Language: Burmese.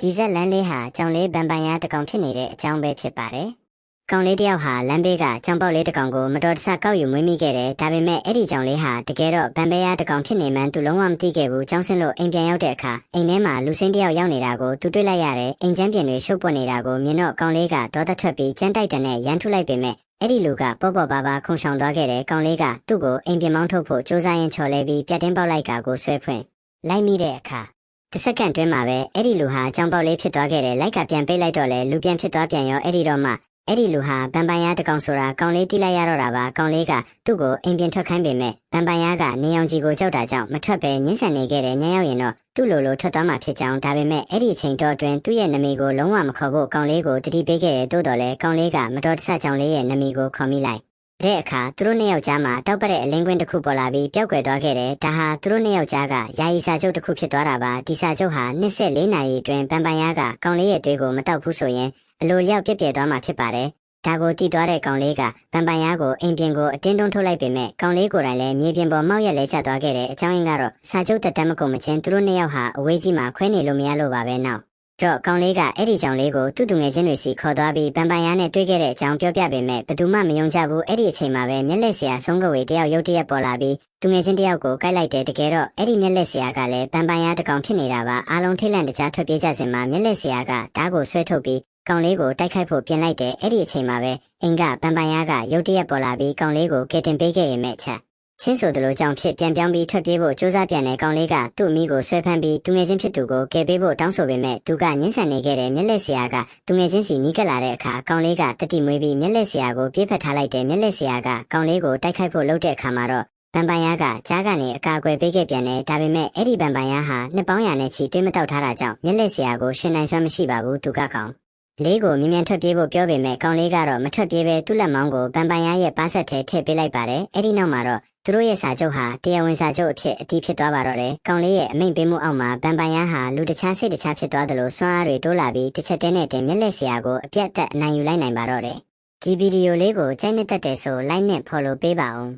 ဒီဇက်လန်းလေးဟာကြောင်လေးဗန်ပိုင်ယာတစ်ကောင်ဖြစ်နေတဲ့အကြောင်းပဲဖြစ်ပါတယ်။ကောင်လေးတယောက်ဟာလမ်းဘေးကကြောင်ပေါက်လေးတစ်ကောင်ကိုမတော်တဆကောက်ယူမွေးမိခဲ့တယ်။ဒါပေမဲ့အဲ့ဒီကြောင်လေးဟာတကယ်တော့ဗန်ပိုင်ယာတစ်ကောင်ဖြစ်နေမှန်းသူလုံးဝမသိခဲ့ဘူး။ကြောင်စင်းလို့အိမ်ပြန်ရောက်တဲ့အခါအိမ်ထဲမှာလူစိမ်းတယောက်ရောက်နေတာကိုသူတွေ့လိုက်ရတယ်။အိမ်ချမ်းပြင်တွေရှုပ်ပွက်နေတာကိုမြင်တော့ကောင်လေးကဒေါသထွက်ပြီးကြမ်းတိုက်တန်နဲ့ရန်ထုတ်လိုက်ပေမဲ့အဲ့ဒီလူကပေါ့ပေါ့ပါပါခုန်ဆောင်သွားခဲ့တယ်။ကောင်လေးကသူ့ကိုအိမ်ပြင်မောင်းထုတ်ဖို့စူးစမ်းရင်ချော်လဲပြီးပြတ်တင်းပေါက်လိုက်ကာကိုဆွဲဖွင့်လိုက်မိတဲ့အခါတစ်စက္ကန့်တွင်းမှာပဲအဲ့ဒီလူဟာကြောင်ပေါက်လေးဖြစ်သွားခဲ့တယ်လိုက်ကပြန်ပိတ်လိုက်တော့လေလူပြန်ဖြစ်သွားပြန်ရောအဲ့ဒီတော့မှအဲ့ဒီလူဟာဗန်ပိုင်ယာတစ်ကောင်ဆိုတာကောင်လေးတိလိုက်ရတော့တာပါကောင်လေးကသူ့ကိုအိမ်ပြင်ထွက်ခိုင်းပေမဲ့ဗန်ပိုင်ယာကနေအောင်ကြီးကိုကြောက်တာကြောင့်မထွက်ပဲညှင်းဆန်နေခဲ့တယ်ညရောက်ရင်တော့သူ့လိုလိုထွက်သွားမှဖြစ်ကြောင်းဒါပေမဲ့အဲ့ဒီအချိန်တော့တွင်သူ့ရဲ့နမီကိုလုံးဝမခေါ်ဖို့ကောင်လေးကိုတတိပေးခဲ့တယ်တိုးတော်လဲကောင်လေးကမတော်တဆကြောင်လေးရဲ့နမီကိုခေါ်မိလိုက်တဲ့အခါသူတို့နှစ်ယောက်ကြားမှာတောက်ပတဲ့အလင်းကွင်းတစ်ခုပေါ်လာပြီးပျောက်ကွယ်သွားခဲ့တယ်ဒါဟာသူတို့နှစ်ယောက်ကြားကယာယီစာချုပ်တစ်ခုဖြစ်သွားတာပါဒီစာချုပ်ဟာ24နာရီအတွင်းဗန်ပိုင်ယာကကောင်လေးရဲ့သွေးကိုမတောက်ဘူးဆိုရင်အလိုလျောက်ပြည့်ပြည့်သွားမှာဖြစ်ပါတယ်ဒါကိုတီးသွားတဲ့ကောင်လေးကဗန်ပိုင်ယာကိုအိမ်ပြင်ကိုအတင်းတွန်းထုတ်လိုက်ပေမဲ့ကောင်လေးကိုယ်တိုင်လည်းမြေပြင်ပေါ်မောက်ရက်လဲကျသွားခဲ့တဲ့အကြောင်းရင်းကတော့စာချုပ်တက်တမ်းမကုန်မချင်းသူတို့နှစ်ယောက်ဟာအဝေးကြီးမှာခွဲနေလို့မရလို့ပါပဲနောက်တော့ကောင်လေးကအဲ့ဒီကြောင်လေးကိုသူ့သူငယ်ချင်းတွေစီခေါ်သွားပြီးဗန်ပိုင်ယာနဲ့တွေ့ခဲ့တဲ့အကြောင်းပြောပြပေမဲ့ဘယ်သူမှမယုံကြဘူးအဲ့ဒီအချိန်မှာပဲမျက်လက်ဆရာဆုံးကဝေတယောက်ရုတ်တရက်ပေါ်လာပြီးသူငယ်ချင်းတယောက်ကိုကိုက်လိုက်တယ်တကယ်တော့အဲ့ဒီမျက်လက်ဆရာကလည်းဗန်ပိုင်ယာတစ်ကောင်ဖြစ်နေတာပါအားလုံးထိတ်လန့်တကြားထွက်ပြေးကြစဉ်မှာမျက်လက်ဆရာကဓာတ်ကိုဆွဲထုတ်ပြီးကောင်လေးကိုတိုက်ခိုက်ဖို့ပြင်လိုက်တယ်အဲ့ဒီအချိန်မှာပဲအင်ကဗန်ပိုင်ယာကရုတ်တရက်ပေါ်လာပြီးကောင်လေးကိုကယ်တင်ပေးခဲ့ရမဲ့ချက်ချင်းဆိုတယ်လို့ကြောင့်ဖြစ်ပြန်ပြောင်းပြီးထွက်ပြေးဖို့စူးစမ်းပြန်တဲ့ကောင်လေးကသူ့အမိကိုဆွဲဖမ်းပြီးသူငယ်ချင်းဖြစ်သူကိုကယ်ပေးဖို့တောင်းဆိုပေမဲ့သူကညှင်းဆန်နေခဲ့တဲ့မျက်လက်ဆရာကသူငယ်ချင်းစီနီးကပ်လာတဲ့အခါကောင်လေးကတတိမွေးပြီးမျက်လက်ဆရာကိုပြေးဖက်ထားလိုက်တယ်မျက်လက်ဆရာကကောင်လေးကိုတိုက်ခိုက်ဖို့လုပ်တဲ့အခါမှာတော့ဗန်ပိုင်ယာကကြားကနေအကာအကွယ်ပေးခဲ့ပြန်တယ်ဒါပေမဲ့အဲ့ဒီဗန်ပိုင်ယာဟာနှစ်ပေါင်းရာနဲ့ချီတွေးမတောက်ထားတာကြောင့်မျက်လက်ဆရာကိုရှင်နိုင်စွမ်းမရှိပါဘူးသူကကောင်လေးကိုမြ мян ထွက်ပြေးဖို့ပြောပေမဲ့ကောင်လေးကတော့မထွက်ပြေးပဲသူ့လက်မောင်းကိုဗန်ပိုင်ယာရဲ့ပါးဆက်ထဲထည့်ပေးလိုက်ပါတယ်အဲ့ဒီနောက်မှာတော့သူတို့ရဲ့စာချုပ်ဟာတရားဝင်စာချုပ်အဖြစ်အတည်ဖြစ်သွားပါတော့တယ်ကောင်လေးရဲ့အမိန့်ပေးမှုအောက်မှာဗန်ပိုင်ယာဟာလူတခြားစိတ်တခြားဖြစ်သွားတယ်လို့စွမ်းအားတွေတိုးလာပြီးတစ်ချက်တည်းနဲ့တင်မျက်လက်ဆရာကိုအပြတ်သက်အနိုင်ယူလိုက်နိုင်ပါတော့တယ်ဒီဗီဒီယိုလေးကိုကြိုက်နှစ်သက်တယ်ဆို like နဲ့ follow ပေးပါဦး